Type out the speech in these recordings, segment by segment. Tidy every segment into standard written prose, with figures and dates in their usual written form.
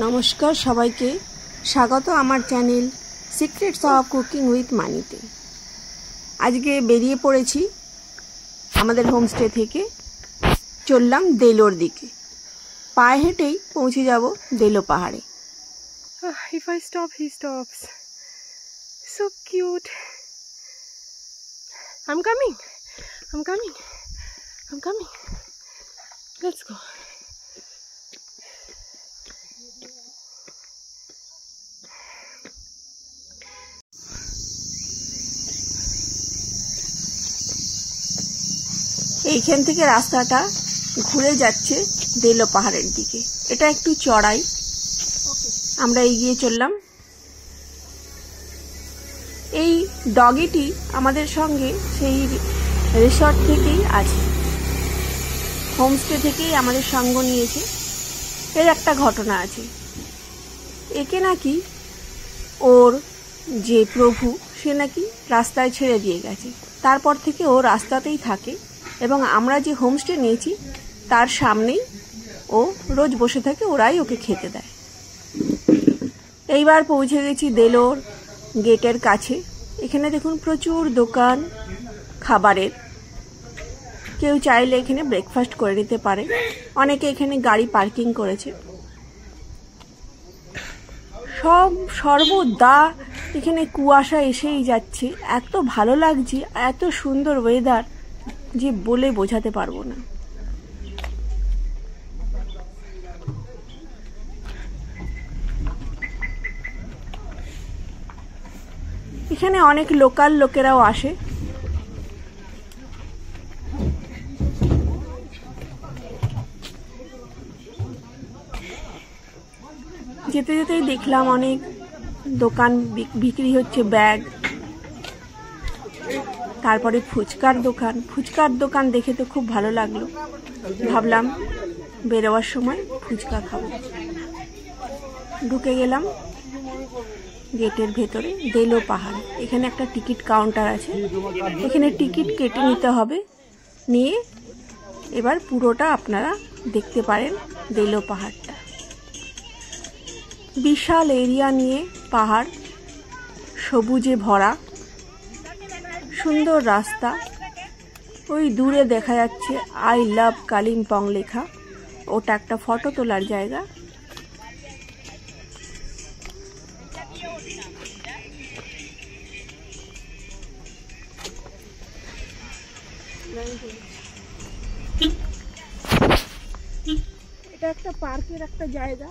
নমস্কার সবাইকে, স্বাগত আমার channel secrets of cooking with মানিতে। আজকে বেরিয়ে পড়েছি আমাদের হোমস্টে থেকে, চললাম দেলোর দিকে। পায়ে হেঁটেই পৌঁছে যাব দেলো পাহাড়ে। If I stop, he stops. So cute. I'm coming. Let's go. এইখান থেকে রাস্তাটা ঘুরে যাচ্ছে দেলো পাহাড়ের দিকে। এটা একটু চড়াই, আমরা এগিয়ে চললাম। এই ডগিটি আমাদের সঙ্গে সেই রিসর্ট থেকেই আছে, হোমস্টে থেকেই আমাদের সঙ্গ নিয়েছে। এর একটা ঘটনা আছে, একে নাকি ওর যে প্রভু সে নাকি রাস্তায় ছেড়ে দিয়ে গেছে। তারপর থেকে ও রাস্তাতেই থাকে এবং আমরা যে হোমস্টে নিয়েছি তার সামনেই ও রোজ বসে থাকে, ওরাই ওকে খেতে দেয়। এইবার পৌঁছে গেছি দেলোর গেটের কাছে। এখানে দেখুন প্রচুর দোকান খাবারের, কেউ চাইলে এখানে ব্রেকফাস্ট করে নিতে পারে। অনেকে এখানে গাড়ি পার্কিং করেছে। সর্বদা এখানে কুয়াশা এসেই যাচ্ছে, এত ভালো লাগছে, এত সুন্দর ওয়েদার যে বলে বোঝাতে পারবো না। এখানে অনেক লোকাল লোকেরাও আসে। যেতে যেতেই দেখলাম অনেক দোকান বিক্রি হচ্ছে, ব্যাগ, তারপরে ফুচকার দোকান দেখে তো খুব ভালো লাগলো। ভাবলাম বেরোবার সময় ফুচকা খাবো। ঢুকে গেলাম গেটের ভেতরে দেলো পাহাড়। এখানে একটা টিকিট কাউন্টার আছে, এখানে টিকিট কেটে নিতে হবে। নিয়ে এবার পুরোটা আপনারা দেখতে পারেন দেলো পাহাড়টা। বিশাল এরিয়া নিয়ে পাহাড়, সবুজে ভরা, সুন্দর রাস্তা। ওই দূরে দেখা যাচ্ছে আই লাভ কালিম্পং লেখা, ওটা একটা ফটো তোলার জায়গা। এটা একটা পার্কের একটা জায়গা,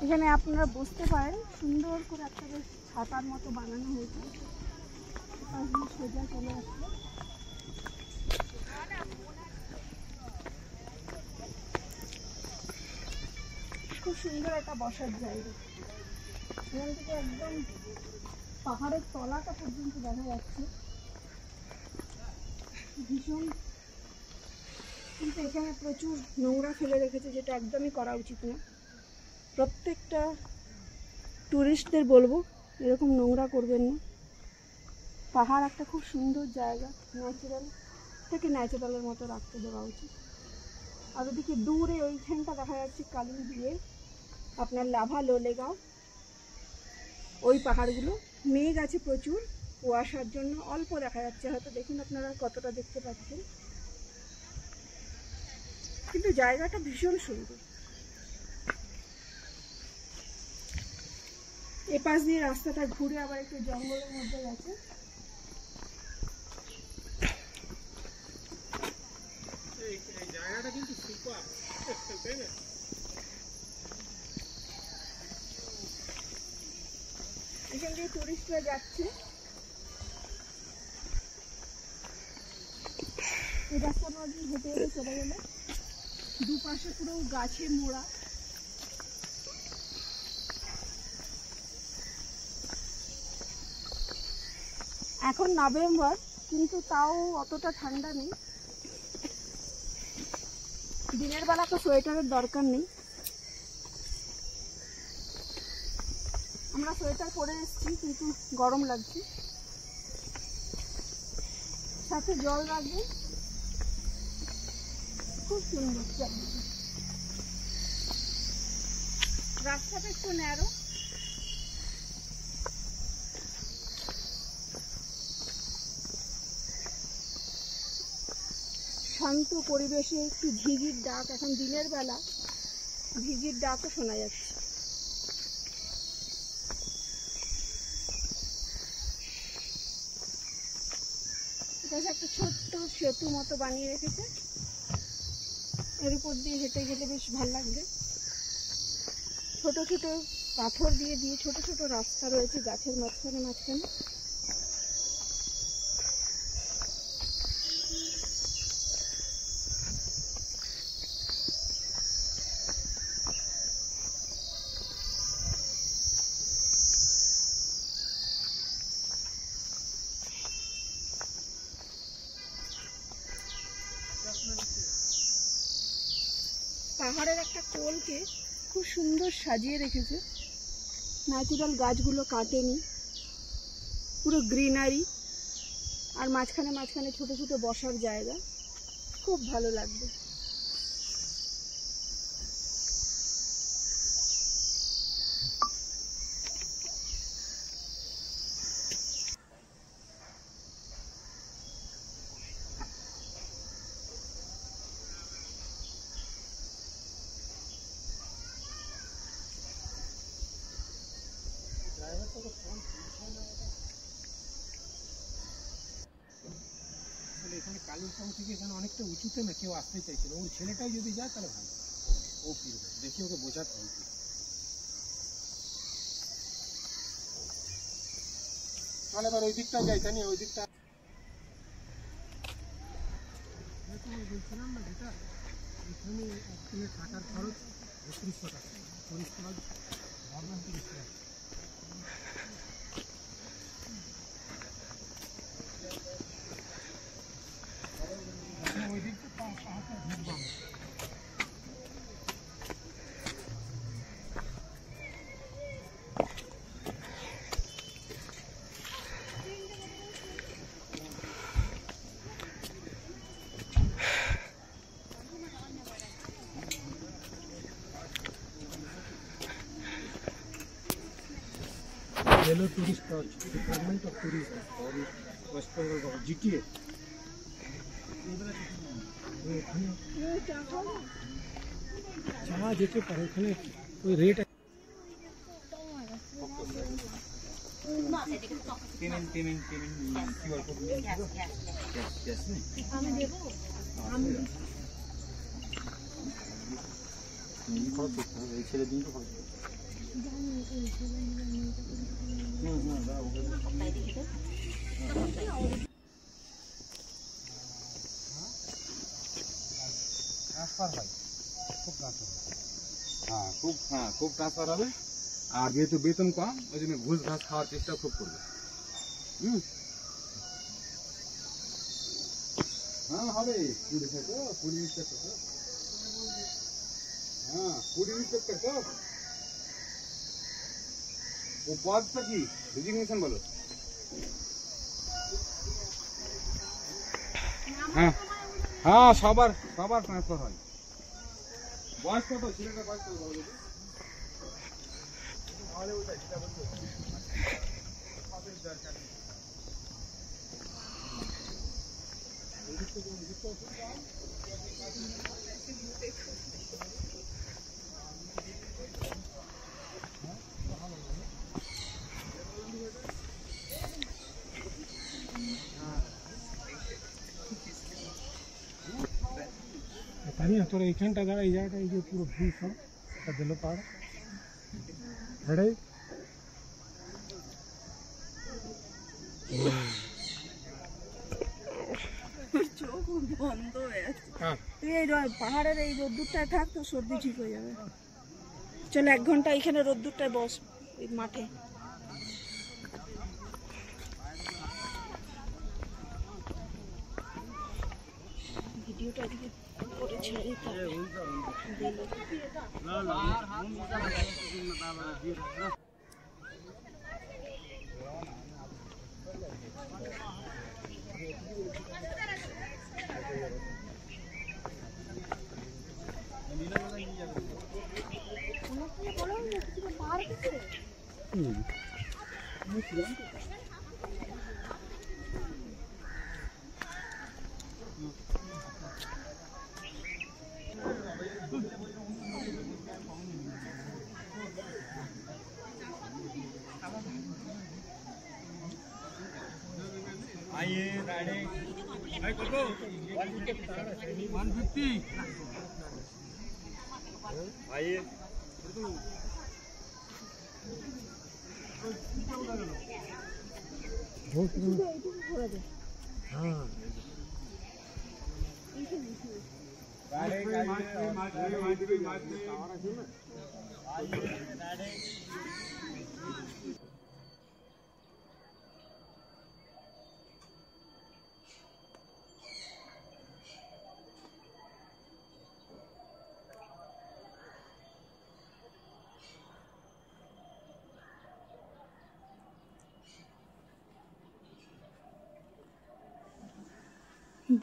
এখানে আপনারা বসতে পারেন। সুন্দর করে একটা ছাতার মতো বানানো হয়েছে, সোজা চলে আসলো। খুব সুন্দর একটা বসার জায়গা। এখান থেকে একদম পাহাড়ের তলাটা পর্যন্ত দেখা যাচ্ছে, ভীষণ। কিন্তু এখানে প্রচুর নোংরা ফেলে রেখেছে, যেটা একদমই করা উচিত না। প্রত্যেকটা টুরিস্টদের বলবো এরকম নোংরা করবেন না। পাহাড় একটা খুব সুন্দর জায়গা, ন্যাচারালের মতো রাখতে দেওয়া উচিত। আর ওদিকে দূরে ওইখানটা দেখা যাচ্ছে কালিম দিয়ে আপনার লাভা লোলেগাঁও, ওই পাহাড়গুলো। মেঘ আছে প্রচুর, কুয়াশার জন্য অল্প দেখা যাচ্ছে, হয়তো দেখুন আপনারা কতটা দেখতে পাচ্ছেন। কিন্তু জায়গাটা ভীষণ সুন্দর। এপাশ দিয়ে রাস্তাটা ঘুরে আবার একটু জঙ্গলের মধ্যে গেছে। এখান দিয়ে টুরিস্টরা যাচ্ছে। এই রাস্তার মধ্যে হেঁটে হেঁটে চলে গেলে দুপাশে পুরো গাছে মোড়া। এখন নভেম্বর, কিন্তু তাও অতটা ঠান্ডা নেই। দিনের বেলা তো সোয়েটারের দরকার নেই। আমরা সোয়েটার পরে এসেছি, কিন্তু গরম লাগছে। সাথে জল রাখবেন। খুব সুন্দর। রাস্তাটা একটু ন্যারো। শান্ত পরিবেশে একটু ঝিঝির ডাক, এখন দিনের বেলা ঝিঝির ডাকও শোনা যাচ্ছে। এটা একটা ছোট্ট সেতু মতো বানিয়ে রেখেছে, এর উপর দিয়ে হেঁটে গেলে বেশ ভালো লাগবে। ছোট ছোট পাথর দিয়ে দিয়ে ছোট ছোট রাস্তা রয়েছে গাছের মাঝখানে মাঝখানে। পাহাড়ের একটা কোলকে খুব সুন্দর সাজিয়ে রেখেছে, ন্যাচারাল গাছগুলো কাটেনি, পুরো গ্রিনারি, আর মাঝখানে মাঝখানে ছোট ছোট বসার জায়গা, খুব ভালো লাগবে। এখানে কালিম্পং থেকে এখানে অনেকটা উঁচুতে না কেউ আসতে চাইছিল, ওর ছেলেটাই যদি যায় তাহলে ভালো, ও ফিরবে, দেখি ওকে বোঝাতে হবে। তাহলে এবার ওই দিকটা যাই, তাই ওই দিকটা বলছিলাম না যেটা, এখানে একদিনে থাকার খরচ ৩২০০ টাকা, টুরিস্ট লজ নর্মাল ৩০ টাকা। ওই দিকটা পাহাড়টা ঢুকবো আমরা। Yellow tourist laws, department of tourism और वेस्ट बेंगल गवर्नमेंट, जीटीए। চা যেতে পারে, ওখানে ওই রেট ছেড়ে দিন তো ट्रांसफार হয়, খুব ট্রান্সফার, খুব ট্রান্সফার হবে। আর যেহেতু বেতন কম, ওই জন্য ঘুষ ঘাস খাওয়ার চেষ্টা খুব করবে। হ্যাঁ হবে, 20 হ্যাঁ 20 তো ও পদটা কি রেজিগনেশন বলো। হ্যাঁ হ্যাঁ সবার ট্রান্সফার হয়। বয়স কত ছেলেটার বয়স কত বলো? জানি না তোর এইখানটা দাঁড়া, এই জায়গাটা, এই যে পুরো ভিউ সব একটা দিল পাহাড় হেঁড়ে চোখ বন্ধ হয়ে আছে। তুই এই পাহাড়ের এই রোদ্দুরটায় থাক, তো সর্দি ঠিক হয়ে যাবে। চল 1 ঘন্টা এখানে রোদ্দুরটায় বস, এই মাঠে। ভিডিওটা এদিকে করে ছেড়ে দিতে হবে। বলো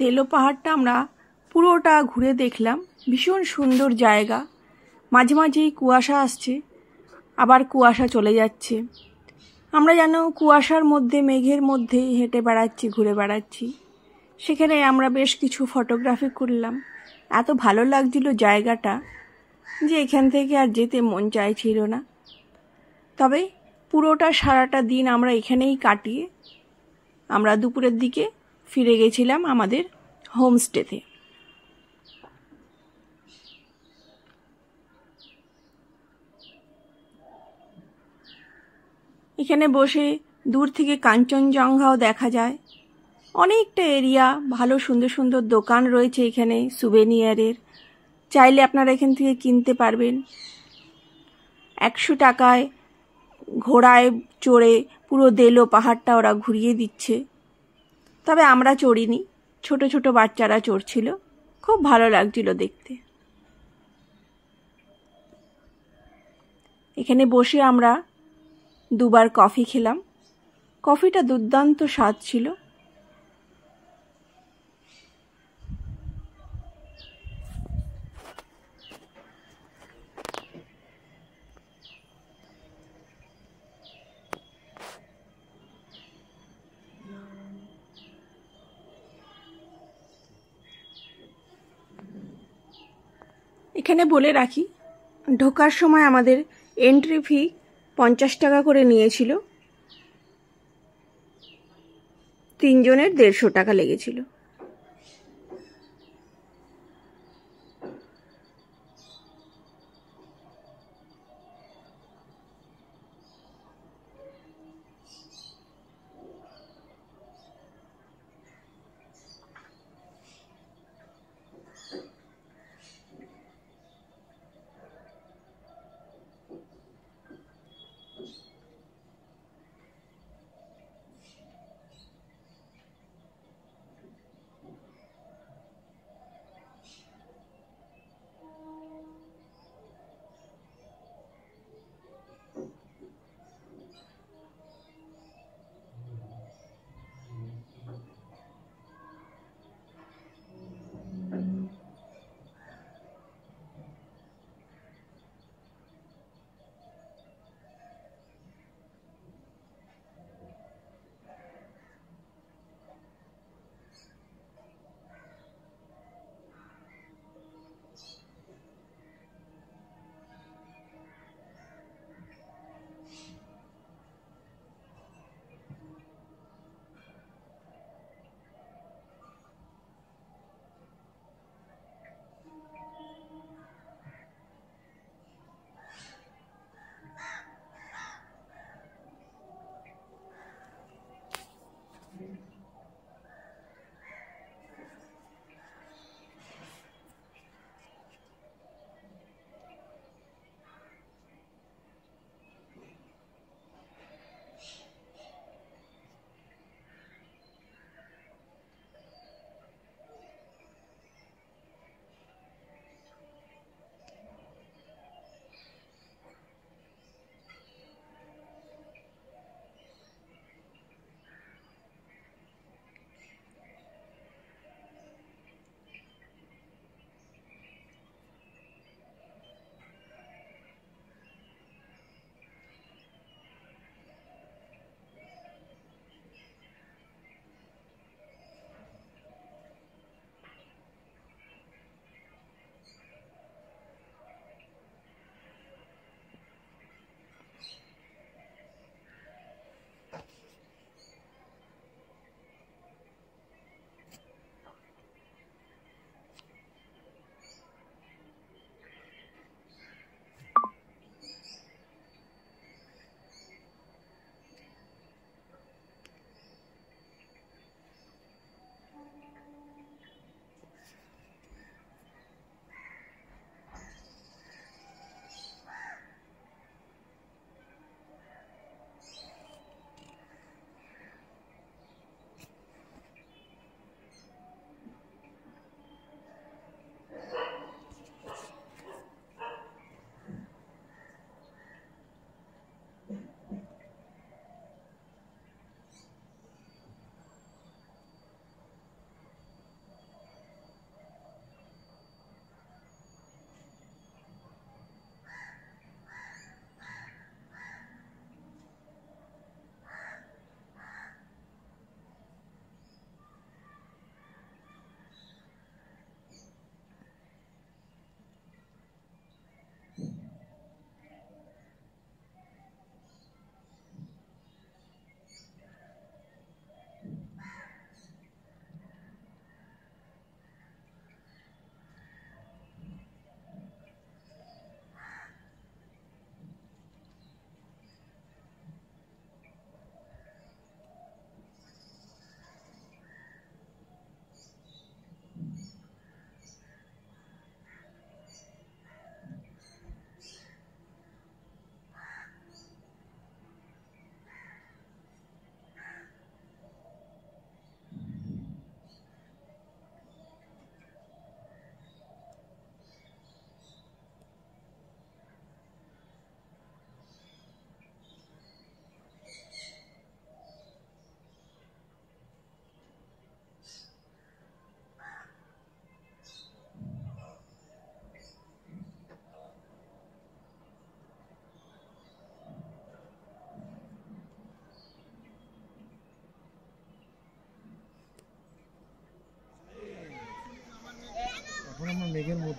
দেলো পাহাড়টা আমরা পুরোটা ঘুরে দেখলাম। ভীষণ সুন্দর জায়গা। মাঝে মাঝেই কুয়াশা আসছে, আবার কুয়াশা চলে যাচ্ছে। আমরা যেন কুয়াশার মধ্যে, মেঘের মধ্যে হেঁটে বেড়াচ্ছি, ঘুরে বেড়াচ্ছি। সেখানে আমরা বেশ কিছু ফটোগ্রাফি করলাম। এত ভালো লাগছিল জায়গাটা যে এখান থেকে আর যেতে মন চাইছিল না। তবে পুরোটা সারাটা দিন আমরা এখানেই কাটিয়ে আমরা দুপুরের দিকে ফিরে গেছিলাম আমাদের হোমস্টেতে। এখানে বসে দূর থেকে কাঞ্চনজঙ্ঘাও দেখা যায়। অনেকটা এরিয়া, ভালো সুন্দর সুন্দর দোকান রয়েছে এখানে সুভেনিয়ারের। চাইলে আপনারা এখান থেকে কিনতে পারবেন। 100 টাকায় ঘোড়ায় চড়ে পুরো দেলো পাহাড়টা ওরা ঘুরিয়ে দিচ্ছে। তবে আমরা চড়িনি, ছোট ছোট বাচ্চারা চড়ছিল। খুব ভালো লাগছিল দেখতে। এখানে বসে আমরা দুবার কফি খেলাম। কফিটা দুর্দান্ত স্বাদ ছিল। এখানে বলে রাখি, ঢোকার সময় আমাদের এন্ট্রি ফি 50 টাকা করে নিয়েছিল। 3 জনের 150 টাকা লেগেছিল।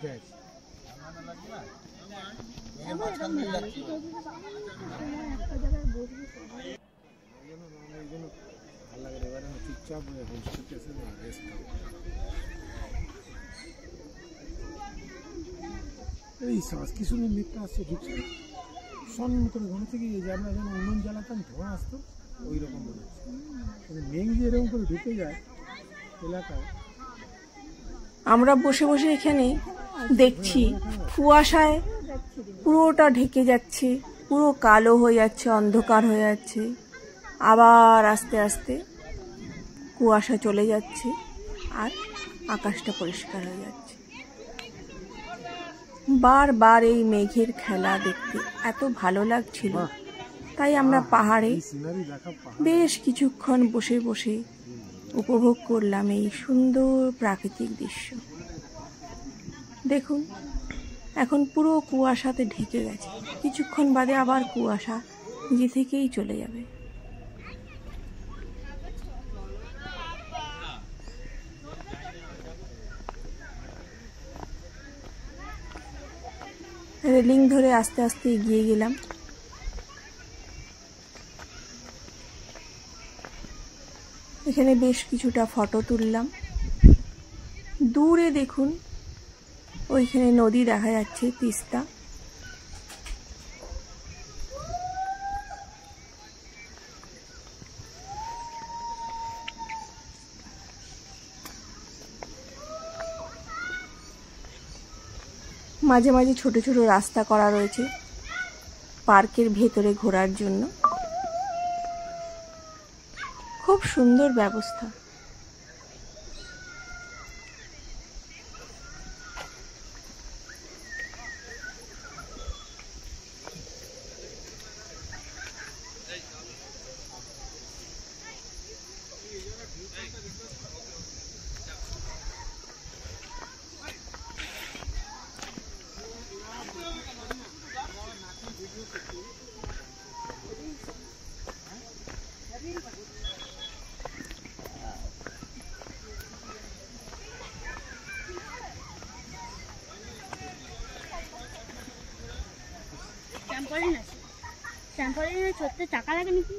ঢুকে আছে। চুপচাপ হোমস্টেতে এসে রেস্ট করো। এই কি সুন্দর মেঘটা আসছে, ঢুকছে সন করে ঘন থেকে, যে আমরা যেন উনুন জ্বালাতাম ধোঁয়া আসতো ওই রকম মনে হচ্ছে। কিন্তু মেঘ যে এরকম করে ঢুকে যায় এলাকায়। আমরা বসে বসে এখানে দেখছি কুয়াশায় পুরোটা ঢেকে যাচ্ছে, পুরো কালো হয়ে যাচ্ছে, অন্ধকার হয়ে যাচ্ছে, আবার আস্তে আস্তে কুয়াশা চলে যাচ্ছে আর আকাশটা পরিষ্কার হয়ে যাচ্ছে। বারবার এই মেঘের খেলা দেখতে এত ভালো লাগছিল, তাই আমরা পাহাড়ে বেশ কিছুক্ষণ বসে বসে উপভোগ করলাম এই সুন্দর প্রাকৃতিক দৃশ্য। দেখুন এখন পুরো কুয়াশাতে ঢেকে গেছে, কিছুক্ষণ বাদে আবার কুয়াশা নিজে থেকেই চলে যাবে। রেলিং ধরে আস্তে আস্তে এগিয়ে গেলাম। এখানে বেশ কিছুটা ফটো তুললাম। দূরে দেখুন ওইখানে নদী দেখা যাচ্ছে, তিস্তা। মাঝে মাঝে ছোট ছোট রাস্তা করা রয়েছে পার্কের ভেতরে ঘোরার জন্য, খুব সুন্দর ব্যবস্থা। ট্যাম্পোলিনে চড়তে টাকা লাগে নাকি?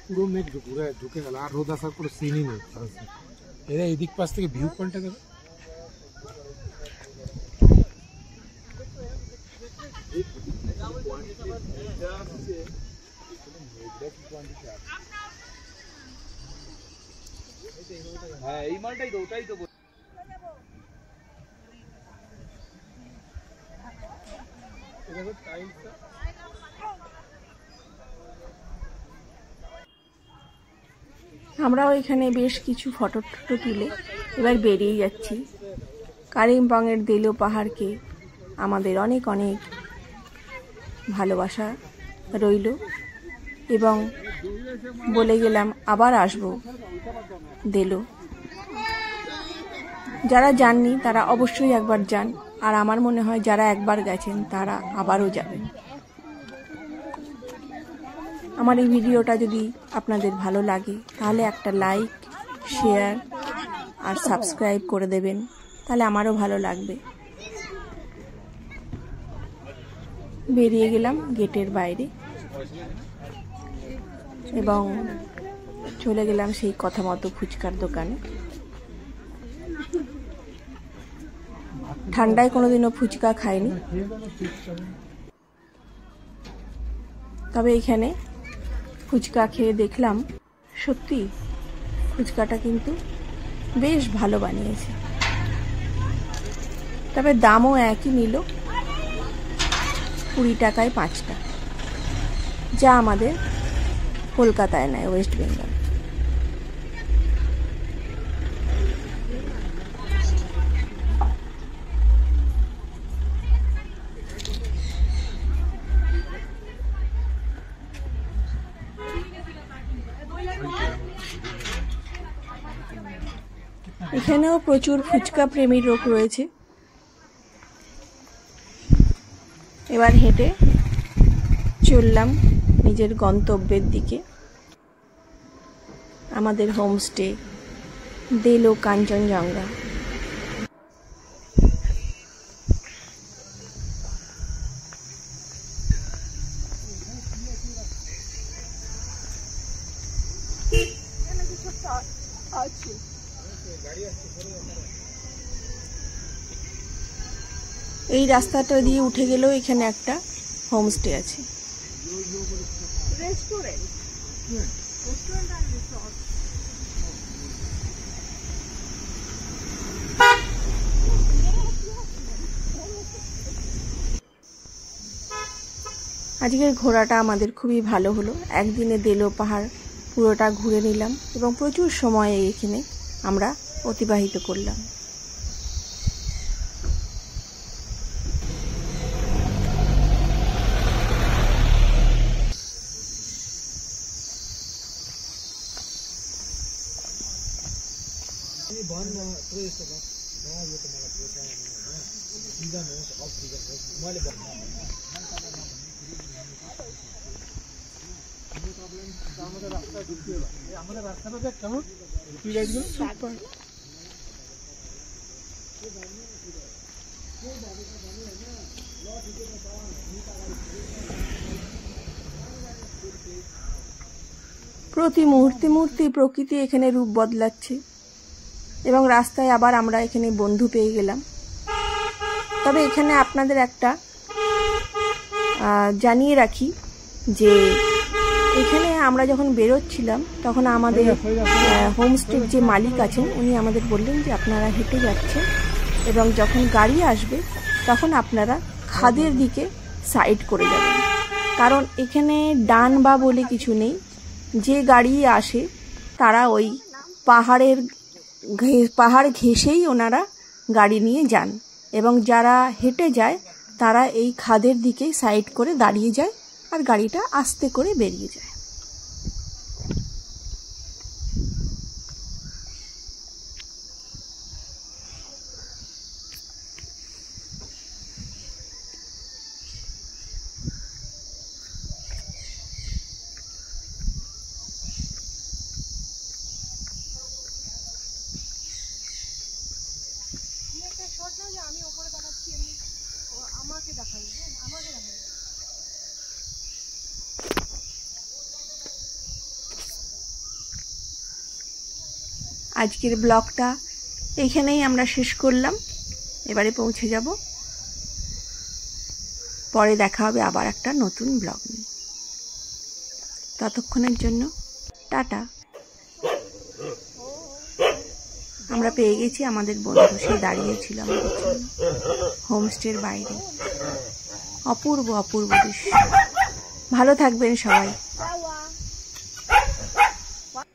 পুরো মেঘ ঢুকে গেল, আর রোদ আসার কোনো সিনই নেই। এরা এদিক পাশ থেকে ভিউ পয়েন্টটা দেবে। হ্যাঁ এই মালটাই তো, ওটাই তো। আমরাও এখানে বেশ কিছু ফটো টটো তুলে এবার বেরিয়ে যাচ্ছি। কালিম্পংয়ের দেলো পাহাড়কে আমাদের অনেক অনেক ভালোবাসা রইল এবং বলে গেলাম আবার আসব দেলো। যারা যাননি তারা অবশ্যই একবার যান, আর আমার মনে হয় যারা একবার গেছেন তারা আবারও যাবেন। আমার এই ভিডিওটা যদি আপনাদের ভালো লাগে তাহলে একটা লাইক, শেয়ার আর সাবস্ক্রাইব করে দেবেন, তাহলে আমারও ভালো লাগবে। বেরিয়ে গেলাম গেটের বাইরে এবং চলে গেলাম সেই কথা মতো ফুচকার দোকানে। ঠান্ডায় কোনোদিনও ফুচকা খাইনি, তবে এখানে ফুচকা খেয়ে দেখলাম সত্যি ফুচকাটা কিন্তু বেশ ভালো বানিয়েছে। তবে দামও একই নিল, 20 টাকায় 5টা, যা আমাদের কলকাতায় নেয়, ওয়েস্ট বেঙ্গল। এখানেও প্রচুর ফুচকা প্রেমীর লোক রয়েছে। এবার হেঁটে চললাম নিজের গন্তব্যের দিকে, আমাদের হোমস্টে দেলো কাঞ্চনজঙ্ঘা। এই রাস্তাটা দিয়ে উঠে গেলেও এখানে একটা হোমস্টে আছে। আজকের ঘোরাটা আমাদের খুবই ভালো হলো। একদিনে দেলো পাহাড় পুরোটা ঘুরে নিলাম এবং প্রচুর সময় এখানে আমরা অতিবাহিত করলাম। আমাদের রাস্তাটা দেখ কেমন, তুই গাইডগুলো সুপার। প্রতি মুহূর্তে মুহূর্তে প্রকৃতি এখানে রূপ বদলাচ্ছে এবং রাস্তায় আবার আমরা এখানে বন্ধু পেয়ে গেলাম। তবে এখানে আপনাদের একটা জানিয়ে রাখি যে এখানে আমরা যখন বেরোচ্ছিলাম তখন আমাদের হোমস্টের যে মালিক আছেন উনি আমাদের বললেন যে আপনারা হেঁটে যাচ্ছেন এবং যখন গাড়ি আসবে তখন আপনারা খাদের দিকে সাইড করে যাবেন, কারণ এখানে ডান বা বলে কিছু নেই। যে গাড়ি আসে তারা ওই পাহাড় ঘেঁষেই ওনারা গাড়ি নিয়ে যান এবং যারা হেঁটে যায় তারা এই খাদের দিকে সাইড করে দাঁড়িয়ে যায় আর গাড়িটা আস্তে করে বেরিয়ে যায়। আমি ওপরে দেখাচ্ছি, এমনি আমাকে দেখাই, আমাকে দেখাই। আজকের ব্লগটা এইখানেই আমরা শেষ করলাম। এবারে পৌঁছে যাব, পরে দেখা হবে আবার একটা নতুন ব্লগ নিয়ে। ততক্ষণের জন্য টাটা। আমরা পেয়ে গেছি আমাদের বন্ধু, সে দাঁড়িয়েছিল আমাদের জন্য হোমস্টের বাইরে। অপূর্ব অপূর্ব দৃশ্য। ভালো থাকবেন সবাই।